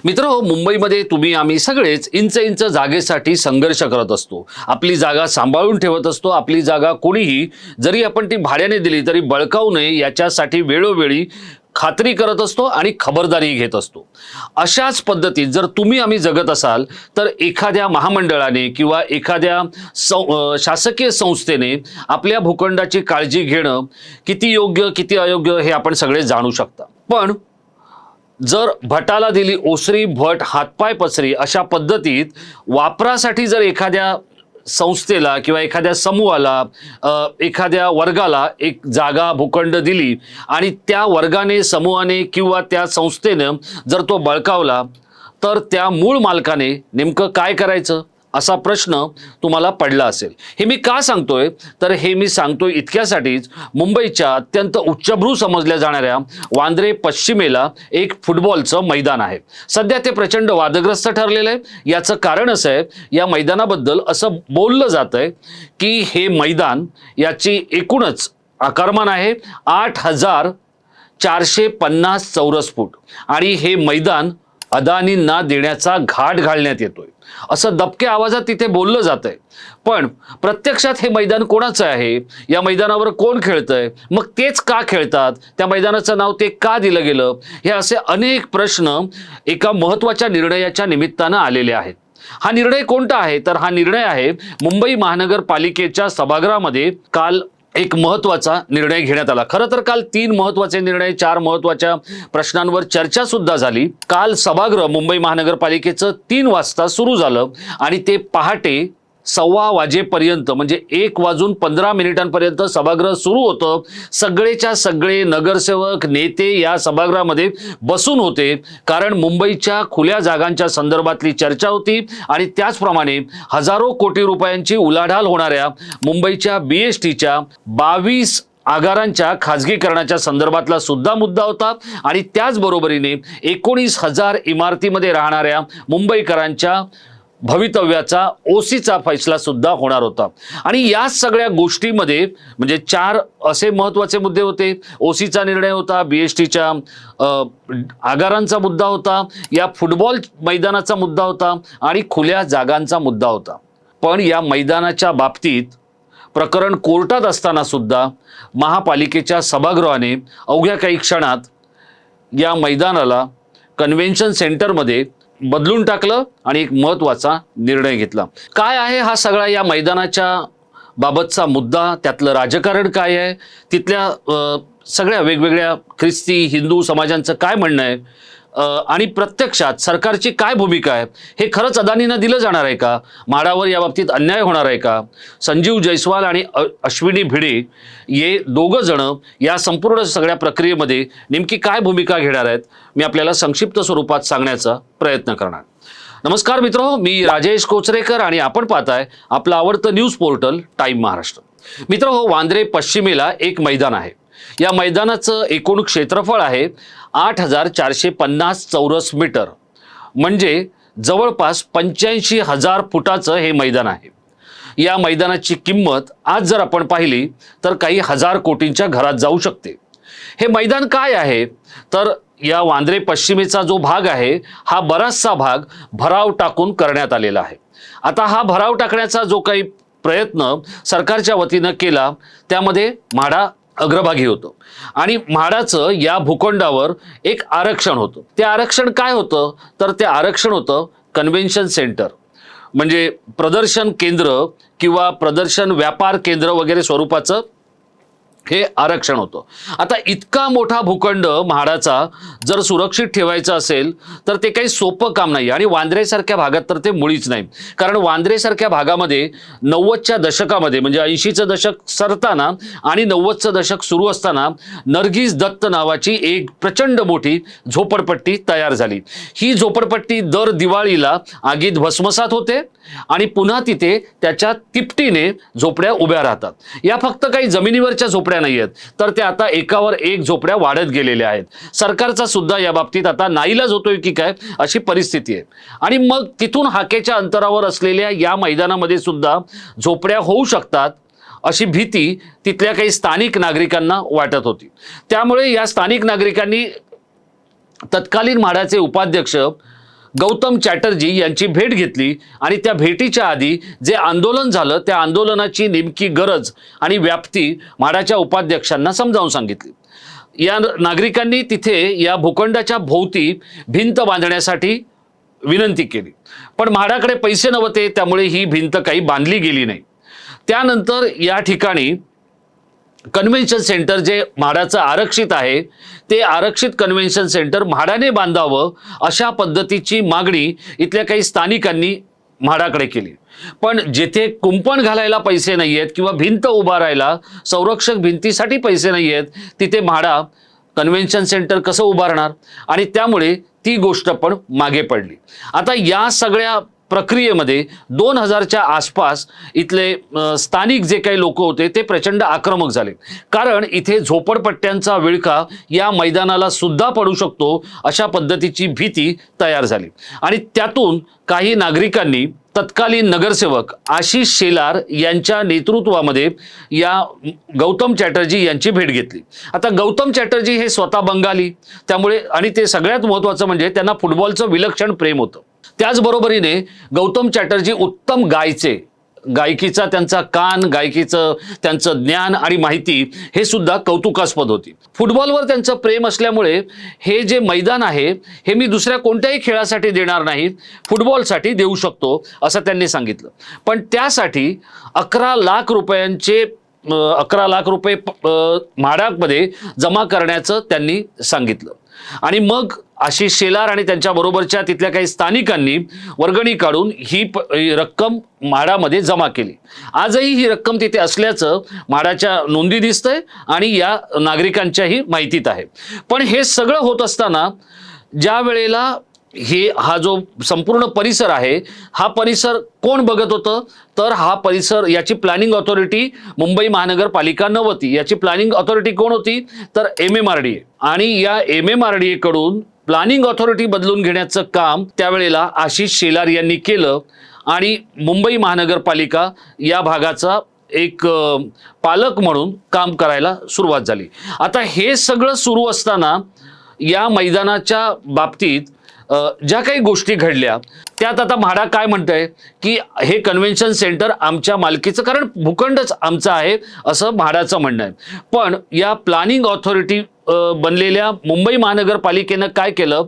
मित्र, मुंबईमध्ये तुम्ही आम्ही सगळेच इंच इंच जागेसाठी संघर्ष करत असतो. आपली जागा सांभाळून ठेवत असतो. आपली जागा कोणीही जरी आपण ती भाड्याने दिली तरी बळकावू नये याच्यासाठी वेळोवेळी खात्री करत असतो आणि खबरदारी घेत असतो. अशाच पद्धतीत जर तुम्ही आम्ही जगत असाल तर एखाद्या महामंडळाने किंवा एखाद्या शासकीय संस्थेने आपल्या भूखंडाची काळजी घेणं किती योग्य किती अयोग्य हे आपण सगळे जाणू शकता. पण जर भटाला दिली ओसरी भट हातपाय पसरी अशा पद्धतीत वापरासाठी जर एखाद्या संस्थेला किंवा एखाद्या समूहाला एखाद्या वर्गाला एक जागा भूखंड दिली आणि त्या वर्गाने समूहाने किंवा त्या संस्थेनं जर तो बळकावला तर त्या मूळ मालकाने नेमकं काय करायचं असा प्रश्न तुम्हाला पडला असेल. हे मी का सांगतोय तर हे मी सांगतोय इतक्यासाठीच मुंबईच्या अत्यंत उच्चभ्रू समजल्या जाणाऱ्या वांद्रे पश्चिमेला एक फुटबॉलचं मैदान आहे. सध्या ते प्रचंड वादग्रस्त ठरलेलं आहे. याचं कारण असं आहे, या मैदानाबद्दल असं बोललं जात आहे की हे मैदान याची एकूणच आकारमान आहे 8,450 चौरस फूट आणि हे मैदान अदानींना देण्याचा घाट घालण्यात येतोय असं दबक्या आवाजात तिथे बोललं जात आहे. पण प्रत्यक्षात हे मैदान कोणाचं आहे, या मैदानावर कोण खेळतंय, मग तेच का खेळतात, त्या मैदानाचं नाव ते का दिलं गेलं, हे असे अनेक प्रश्न एका महत्त्वाच्या निर्णयाच्या निमित्तानं आलेले आहेत. हा निर्णय कोणता आहे तर हा निर्णय आहे मुंबई महानगरपालिकेच्या सभागृहामध्ये काल एक महत्त्वाचा निर्णय घेण्यात आला. खरं तर काल 3 महत्त्वाचे निर्णय 4 महत्त्वाच्या प्रश्नांवर चर्चा सुद्धा झाली. काल सभागृह मुंबई महानगरपालिकेचं 3 वाजता सुरू झालं आणि ते पहाटे 1:15 वाजेपर्यंत म्हणजे 1:15 सभागृह सुरू होतं. सगळेच्या सगळे नगरसेवक नेते या सभागृहामध्ये बसून होते, कारण मुंबईच्या खुल्या जागांच्या संदर्भातली चर्चा होती आणि त्याचप्रमाणे हजारो कोटी रुपयांची उलाढाल होणाऱ्या मुंबईच्या BSTच्या 22 आगारांच्या खाजगीकरणाच्या संदर्भातला सुद्धा मुद्दा होता आणि त्याचबरोबरीने 19,000 इमारतीमध्ये राहणाऱ्या मुंबईकरांच्या भवितव्याचा ओसीचा फैसला सुद्धा होणार होता. आणि या सगळ्या गोष्टीमध्ये म्हणजे 4 असे महत्त्वाचे मुद्दे होते. ओसीचा निर्णय होता, BSTच्या आगारांचा मुद्दा होता, या फुटबॉल मैदानाचा मुद्दा होता आणि खुल्या जागांचा मुद्दा होता. पण या मैदानाच्या बाबतीत प्रकरण कोर्टात असताना सुद्धा महापालिकेच्या सभागृहाने अवघ्या काही क्षणात या मैदानाला कन्व्हेन्शन सेंटरमध्ये बदलून टाकलं आणि एक महत्त्वाचा निर्णय घेतला. काय आहे हा सगळा या मैदानाच्या बाबतचा मुद्दा, त्यातलं राजकारण काय आहे, तिथल्या सगळ्या वेगवेगळ्या ख्रिस्ती हिंदू समाजांचं काय म्हणणं आहे आणि प्रत्यक्षात सरकारची काय भूमिका आहे, हे खरंच अदानींना दिलं जाणार आहे का, म्हाडावर या बाबतीत अन्याय होणार आहे का, संजीव जयस्वाल आणि अश्विनी भिडे हे दोघं जण या संपूर्ण सगळ्या प्रक्रियेमध्ये नेमकी काय भूमिका घेणार आहेत, मी आपल्याला संक्षिप्त स्वरूपात सांगण्याचा प्रयत्न करणार. नमस्कार मित्र, मी राजेश कोचरेकर आणि आपण पाहताय आपलं आवडतं न्यूज पोर्टल टाइम महाराष्ट्र. मित्र, वांद्रे पश्चिमेला एक मैदान आहे. या मैदानाचं एकूण क्षेत्रफळ आहे 8,450 चौरस मीटर, म्हणजे जवळपास 85,000 फुटाचं हे मैदान आहे. या मैदानाची किंमत आज जर आपण पाहिली तर काही हजार कोटींच्या घरात जाऊ शकते. हे मैदान काय आहे तर या वांद्रे पश्चिमेचा जो भाग आहे हा बराचसा भाग भराव टाकून करण्यात आलेला आहे. आता हा भराव टाकण्याचा जो काही प्रयत्न सरकारच्या वतीनं केला त्यामध्ये म्हाडा अग्रभागी होतं आणि म्हाडाचं या भूखंडावर एक आरक्षण होतं. ते आरक्षण काय होतं तर ते आरक्षण होतं कन्व्हेन्शन सेंटर, म्हणजे प्रदर्शन केंद्र किंवा प्रदर्शन व्यापार केंद्र वगैरे स्वरूपाचं हे आरक्षण होतं. आता इतका मोठा भूखंड म्हाडाचा जर सुरक्षित ठेवायचा असेल तर ते काही सोपं काम नाही आणि वांद्रेसारख्या भागात तर ते मुळीच नाही. कारण वांद्रेसारख्या भागामध्ये 90च्या दशकामध्ये म्हणजे 80चं दशक सरताना आणि 90चं दशक सुरू असताना नर्गिस दत्त नावाची एक प्रचंड मोठी झोपडपट्टी तयार झाली. ही झोपडपट्टी दर दिवाळीला आगीत भस्मसात होते आणि पुन्हा तिथे त्याच्या तिपटीने झोपड्या उभ्या राहतात. या फक्त काही जमिनीवरच्या झोपड्या नाही आहेत तर त्या आता एकावर एक झोपड्या वाढत गेलेल्या आहेत. सरकारचा सुद्धा या बाबतीत आता नाईलाज होतोय की काय अशी परिस्थिती आहे. आणि मग तिथून हाकेच्या अंतरावर असलेल्या या मैदानामध्ये सुद्धा झोपड्या होऊ शकतात अशी भीती तिथल्या काही स्थानिक नागरिकांना वाटत होती. त्यामुळे या स्थानिक नागरिकांनी तत्कालीन म्हाडाचे उपाध्यक्ष गौतम चॅटर्जी यांची भेट घेतली आणि त्या भेटीच्या आधी जे आंदोलन झालं त्या आंदोलनाची नेमकी गरज आणि व्याप्ती म्हाडाच्या उपाध्यक्षांना समजावून सांगितली। या नागरिकांनी तिथे या भूखंडाच्या भोवती भिंत बांधण्यासाठी विनंती केली, पण म्हाडाकडे पैसे नव्हते, त्यामुळे ही भिंत काही बांधली गेली नाही। त्यानंतर या ठिकाणी कन्व्हेन्शन सेंटर जे म्हाडाचं आरक्षित आहे ते आरक्षित कन्व्हेन्शन सेंटर म्हाडाने बांधावं अशा पद्धतीची मागणी इथल्या काही स्थानिकांनी म्हाडाकडे केली। पण जेथे कुंपण घालायला पैसे नाही आहेत किंवा भिंत उभारायला संरक्षक भिंतीसाठी पैसे नाही आहेत, तिथे म्हाडा कन्व्हेन्शन सेंटर कसं उभारणार, आणि त्यामुळे ती गोष्ट पण मागे पडली। आता या सगळ्या प्रक्रियेमध्ये 2000च्या आसपास इथले स्थानिक जे काही लोक होते ते प्रचंड आक्रमक झाले, कारण इथे झोपडपट्ट्यांचा विळखा या मैदानाला सुद्धा पडू शकतो अशा पद्धतीची भीती तयार झाली। आणि त्यातून काही नागरिकांनी तत्कालीन नगरसेवक आशिष शेलार यांच्या नेतृत्वामध्ये या गौतम चॅटर्जी यांची भेट घेतली। आता गौतम चॅटर्जी हे स्वतः बंगाली, त्यामुळे आणि ते सगळ्यात महत्त्वाचं म्हणजे त्यांना फुटबॉलचं विलक्षण प्रेम होतं। त्याचबरोबरीने गौतम चॅटर्जी उत्तम गायचे, गायकीचा त्यांचा कान, गायकीचं त्यांचं ज्ञान आणि माहिती हे सुद्धा कौतुकास्पद होती। फुटबॉलवर त्यांचं प्रेम असल्यामुळे हे जे मैदान आहे हे मी दुसऱ्या कोणत्याही खेळासाठी देणार नाही, फुटबॉलसाठी देऊ शकतो असं त्यांनी सांगितलं। पण त्यासाठी 11 लाख रुपयांचे 11 लाख रुपये म्हाडामध्ये जमा करण्याचं त्यांनी सांगितलं। आणि मग आशिष शेलार आणि त्यांच्या बरोबरच्या तिथल्या काही स्थानिकांनी वर्गणी काढून ही रक्कम म्हाडामध्ये जमा केली। आजही ही रक्कम तिथे असल्याचं म्हाडाच्या नोंदी दिसतंय आणि या नागरिकांच्याही माहितीत आहे। पण हे सगळं होत असताना ज्या वेळेला हा जो संपूर्ण परिसर आहे हा परिसर कोण बघत होतं, तर हा परिसर याची प्लॅनिंग ऑथॉरिटी मुंबई महानगरपालिका नव्हती, याची प्लॅनिंग ऑथॉरिटी कोण होती तर MMRDA। आणि या MMRDA कडून प्लॅनिंग ऑथॉरिटी बदलून घेण्याचं काम त्यावेळेला आशिष शेलार यांनी केलं आणि मुंबई महानगरपालिका या भागाचा एक पालक म्हणून काम करायला सुरुवात झाली। आता हे सगळं सुरू असताना या मैदानाच्या बाबतीत ज्या काही गोष्टी घडल्या त्यात आता म्हाडा काय म्हणतंय की हे कन्व्हेन्शन सेंटर आमच्या मालकीचं, कारण भूखंडच आमचा आहे असं म्हाडाचं म्हणणं आहे। पण या प्लॅनिंग ऑथॉरिटी बनलेल्या मुंबई महानगरपालिकेनं काय केलं,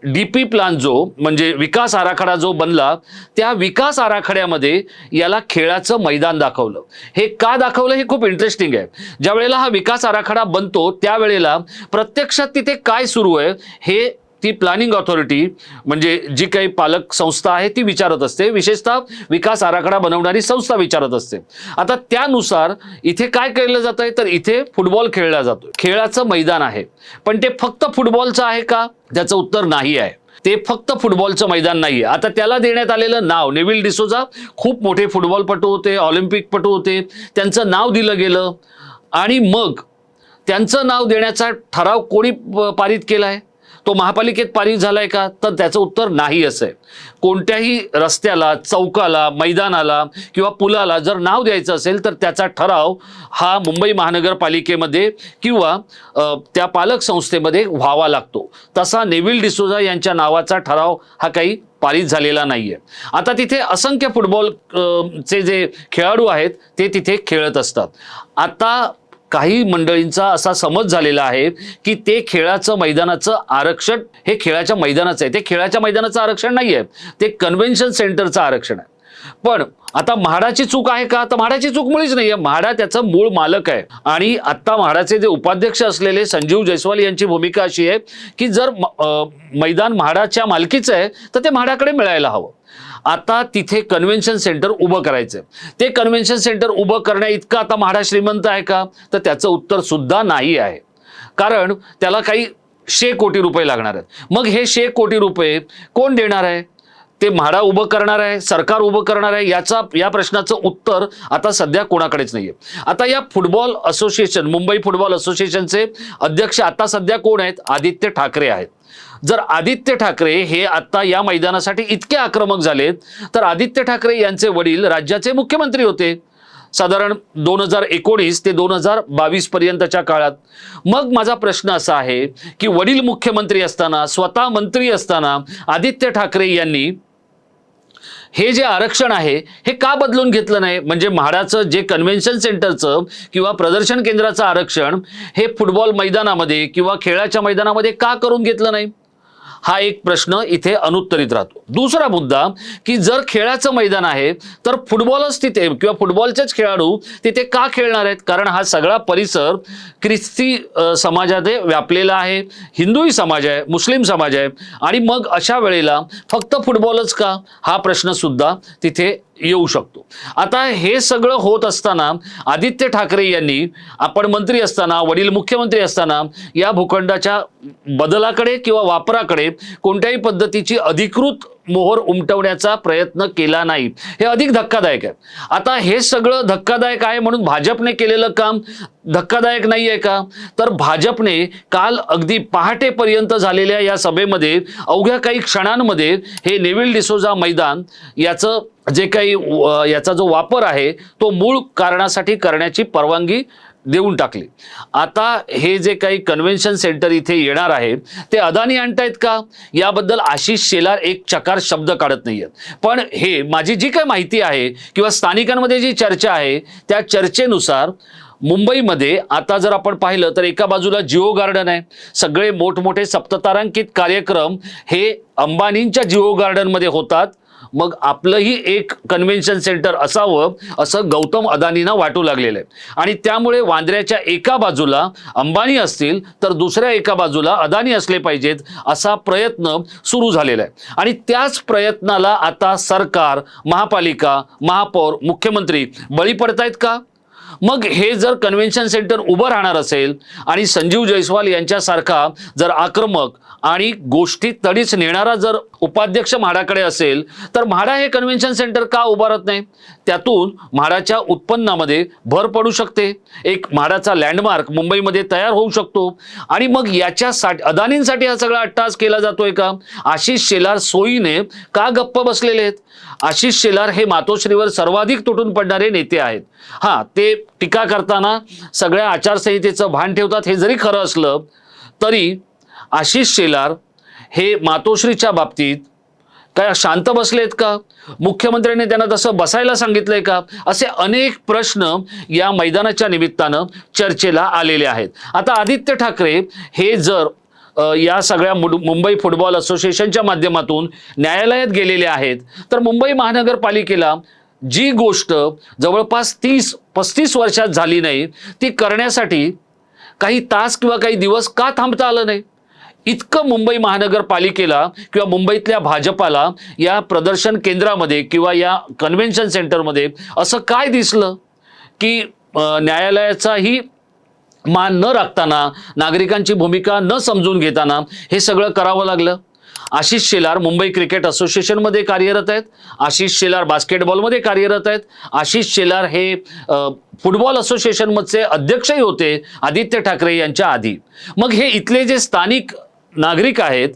DP प्लान जो म्हणजे विकास आराखडा जो बनला त्या विकास आराखड्यामध्ये याला खेळाचं मैदान दाखवलं। हे का दाखवलं हे खूप इंटरेस्टिंग आहे। ज्या वेळेला हा विकास आराखडा बनतो त्यावेळेला प्रत्यक्षात तिथे काय सुरू आहे हे ती प्लॅनिंग ऑथॉरिटी म्हणजे जी काही पालक संस्था आहे ती विचारत असते, विशेषतः विकास आराखडा बनवणारी संस्था विचारत असते। आता त्यानुसार इथे काय केलं जातंय तर इथे फुटबॉल खेळला जातोय, खेळाचं मैदान आहे। पण ते फक्त फुटबॉलचं आहे का, त्याचं उत्तर नाही आहे। ते फक्त फुटबॉलचं मैदान नाहीये। आता त्याला देण्यात आलेलं नाव, नेव्हिल डिसोजा खूप मोठे फुटबॉलपटू होते, ऑलिम्पिकपटू होते, त्यांचं नाव दिलं गेलं आणि मग त्यांचं नाव देण्याचा ठराव कोणी पारित केलाय, तो महापालिकेत पारित झालाय का, तर त्याचं उत्तर नाही असं आहे। कोणत्याही रस्त्याला, चौकाला, मैदानाला किंवा पुलाला जर नाव द्यायचं असेल तर त्याचा ठराव हा मुंबई महानगरपालिकेमध्ये किंवा त्या पालक संस्थेमध्ये व्हावा लागतो। तसा नेव्हिल डिसोजा यांच्या नावाचा ठराव हा काही पारित झालेला नाहीये। आता तिथे असंख्य फुटबॉल चे जे खेळाडू आहेत ते तिथे खेळत असतात। आता काही मंडळींचा असा समज झालेला आहे की ते खेळाचं मैदानाचं आरक्षण हे खेळाच्या मैदानाचं आहे, ते खेळाच्या मैदानाचं आरक्षण नाहीये, ते कन्व्हेन्शन सेंटरचं आरक्षण आहे। पण आता म्हाडाची चूक आहे का, तर म्हाडाची चूक मुळीच नाहीये, म्हाडा त्याचा मूळ मालक आहे। आणि आता म्हाडाचे जे उपाध्यक्ष असलेले संजीव जयस्वाल यांची भूमिका अशी आहे की जर मैदान म्हाडाच्या मालकीचं आहे तर ते म्हाडाकडे मिळायला हवं। आता तिथे कन्व्हेन्शन सेंटर उभं करायचं, ते कन्व्हेन्शन सेंटर उभं करण्या इतकं आता म्हाडा श्रीमंत आहे का, तर त्याचं उत्तर सुद्धा नाही आहे, कारण त्याला काही 100 कोटी रुपये लागणार आहेत। मग हे 100 कोटी रुपये कोण देणार आहे, ते म्हाडा उभं करणार आहे, सरकार उभं करणार आहे, या प्रश्नाचं उत्तर आता सध्या कोणाकडेच नाहीये। आता या फुटबॉल असोसिएशन, मुंबई फुटबॉल असोसिएशनचे अध्यक्ष आता सध्या कोण आहेत, आदित्य ठाकरे आहेत। जर आदित्य ठाकरे हे आता या मैदानासाठी इतके आक्रमक झालेत तर आदित्य ठाकरे यांचे वडील राज्याचे मुख्यमंत्री होते, साधारण 2019 ते 2022 पर्यंतच्या काळात. मग माझा प्रश्न असा आहे की वडील मुख्यमंत्री असताना, स्वतः मंत्री असताना आदित्य ठाकरे यांनी हे जे आरक्षण आहे हे का बदलून घेतलं नाही? म्हणजे म्हाडाचं जे कन्व्हेन्शन सेंटरचं किंवा प्रदर्शन केंद्राचं आरक्षण हे फुटबॉल मैदानामध्ये किंवा खेळाच्या मैदानामध्ये का करून घेतलं नाही? हा एक प्रश्न इथे अनुत्तरित राहतो. दुसरा मुद्दा की जर खेळाचं मैदान आहे तर फुटबॉलच तिथे किंवा फुटबॉलचेच खेळाडू तिथे का खेळणार आहेत? कारण हा सगळा परिसर ख्रिस्ती समाजात व्यापलेला आहे, हिंदूही समाज आहे, मुस्लिम समाज आहे, आणि मग अशा वेळेला फक्त फुटबॉलच का? हा प्रश्न सुद्धा तिथे येऊ शकतो. आता हे सगळं होत असताना आदित्य ठाकरे यांनी आपण मंत्री असताना, वडील मुख्यमंत्री असताना या भूखंडाच्या बदलाकडे किंवा वापराकडे कोणत्याही पद्धतीची अधिकृत मोहर उमटवण्याचा प्रयत्न केला नाही. हे अधिक धक्कादायक आहे. आता हे सगळं धक्कादायक आहे म्हणून भाजपने केलेलं काम धक्कादायक नाही आहे का? तर भाजपने काल अगदी पहाटेपर्यंत झालेल्या या सभेमध्ये अवघ्या काही क्षणांमध्ये हे नेव्हिल डिसोझा मैदान याचं जे काही याचा जो वापर आहे तो मूळ कारणासाठी करण्याची परवानगी देऊन टाकली. आता हे जे काही कन्व्हेन्शन सेंटर इथे येणार आहे ते अदानी आणतायत का? याबद्दल आशिष शेलार एक चकार शब्द काढत नाहीयेत. पण हे माझी जी काही माहिती आहे किंवा स्थानिकांमध्ये जी चर्चा आहे त्या चर्चेनुसार मुंबईमध्ये आता जर आपण पाहिलं तर एका बाजूला जिओ गार्डन आहे, सगळे मोठमोठे सप्ततारांकित कार्यक्रम हे अंबानींच्या जिओ गार्डनमध्ये होतात. मग आपलंही एक कन्व्हेन्शन सेंटर असावं असं गौतम अदानींना वाटू लागलेलं आहे, आणि त्यामुळे वांद्र्याच्या एका बाजूला अंबानी असतील तर दुसऱ्या एका बाजूला अदानी असले पाहिजेत असा प्रयत्न सुरू झालेला आहे. आणि त्याच प्रयत्नाला आता सरकार, महापालिका, महापौर, मुख्यमंत्री बळी पडतायत का? मग हे जर कन्व्हेन्शन सेंटर उभं राहणार असेल आणि संजीव जयस्वाल यांच्यासारखा जर आक्रमक आणि गोष्टी तडीच नेणारा जर उपाध्यक्ष म्हाडाकडे असेल तर म्हाडा हे कन्व्हेन्शन सेंटर का उभारत नाही? त्यातून म्हाडाच्या उत्पन्नामध्ये भर पडू शकते, एक म्हाडाचा लँडमार्क मुंबईमध्ये तयार होऊ शकतो. आणि मग याच्यासाठी अदानींसाठी हा सगळा अट्टास केला जातोय का? आशिष शेलार सोयीने का गप्प बसलेले आहेत? आशिष शेलार हे मातोश्रीवर सर्वाधिक तुटून पडणारे नेते आहेत. हां, ते टीका करताना सगळ्या आचारसंहितेचं भान ठेवतात, हे जरी खरं असलं तरी आशिष शेलार हे मातोश्रीच्या बाबतीत काय शांत बसलेत का? मुख्यमंत्र्यांनी त्यांना तसं बसायला सांगितलंय का? असे अनेक प्रश्न या मैदानाच्या निमित्तानं चर्चेला आलेले आहेत. आता आदित्य ठाकरे हे जर या सगळ्या मुंबई फुटबॉल असोसिएशनच्या माध्यमातून न्यायालयात गेलेले आहेत तर मुंबई महानगरपालिकेला जी गोष्ट जवळपास 30-35 वर्षात झाली नाही ती करण्यासाठी काही तास किंवा काही दिवस का थांबता आलं नाही? इतकं मुंबई महानगरपालिकेला किंवा मुंबईतल्या भाजपाला या प्रदर्शन केंद्रामध्ये किंवा या कन्व्हेन्शन सेंटरमध्ये असं काय दिसलं की न्यायालयाचाही मान न राखताना, नागरिकांची भूमिका न समजून घेताना हे सगळं करावं लागलं? आशिष शेलार मुंबई क्रिकेट असोसिएशनमध्ये कार्यरत आहेत, आशिष शेलार बास्केटबॉलमध्ये कार्यरत आहेत, आशिष शेलार हे फुटबॉल असोसिएशनमधचे अध्यक्षही होते आदित्य ठाकरे यांच्या आधी. मग हे इथले जे स्थानिक नागरिक आहेत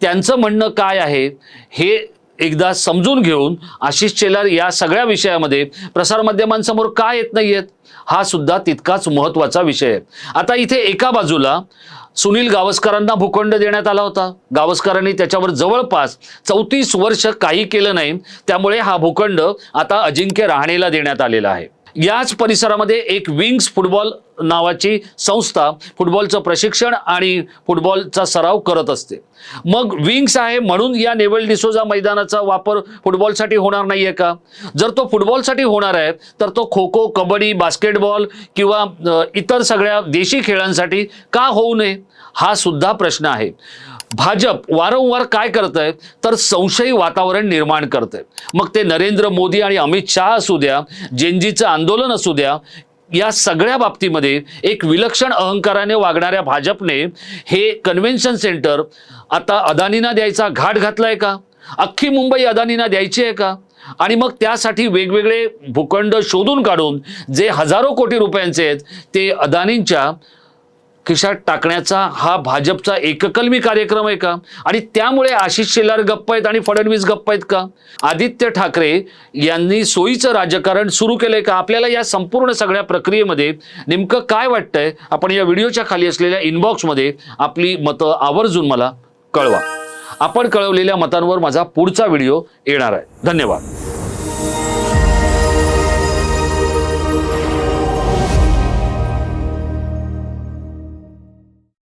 त्यांचं म्हणणं काय आहे हे एकदा समजून घेऊन आशिष शेलार या सगळ्या विषयामध्ये प्रसारमाध्यमांसमोर का येत नाहीयेत हा सुद्धा तितकाच महत्त्वाचा विषय आहे. आता इथे एका बाजूला सुनील गावस्करांना भूखंड देण्यात आला होता, गावस्करांनी त्याच्यावर जवळपास 34 वर्ष काही केलं नाही, त्यामुळे हा भूखंड आता अजिंक्य रहाणेला देण्यात आलेला आहे. याच परिसरामध्ये एक विंग्स फुटबॉल नावाची संस्था फुटबॉलचं प्रशिक्षण आणि फुटबॉलचा सराव करत असते. मग विंग्स आहे म्हणून या नेव्हिल डिसोझा मैदानाचा वापर फुटबॉलसाठी होणार नाहीये का? जर तो फुटबॉलसाठी होणार आहे तर तो खो खो, कबड्डी, बास्केटबॉल किंवा इतर सगळ्या देशी खेळांसाठी का होऊ नये हा सुद्धा प्रश्न आहे. भाजप वारंवार काय करतंय तर संशयी वातावरण निर्माण करतंय. मग ते नरेंद्र मोदी आणि अमित शहा असू द्या, जेनजीचं आंदोलन असू द्या, या सगळ्या बाबतीमध्ये एक विलक्षण अहंकाराने वागणाऱ्या भाजपने हे कन्व्हेन्शन सेंटर आता अदानींना द्यायचा घाट घातलाय का? अख्खी मुंबई अदानींना द्यायची आहे का? आणि मग त्यासाठी वेगवेगळे भूखंड शोधून काढून जे हजारो कोटी रुपयांचे आहेत ते अदानींच्या खिशात टाकण्याचा हा भाजपचा एककलमी कार्यक्रम आहे का? आणि त्यामुळे आशिष शेलार गप्प आहेत आणि फडणवीस गप्प आहेत का? आदित्य ठाकरे यांनी सोयीचं राजकारण सुरू केलंय का? आपल्याला या संपूर्ण सगळ्या प्रक्रियेमध्ये नेमकं काय वाटतंय? आपण या व्हिडिओच्या खाली असलेल्या इनबॉक्समध्ये आपली मतं आवर्जून मला कळवा. आपण कळवलेल्या मतांवर माझा पुढचा व्हिडिओ येणार आहे. धन्यवाद.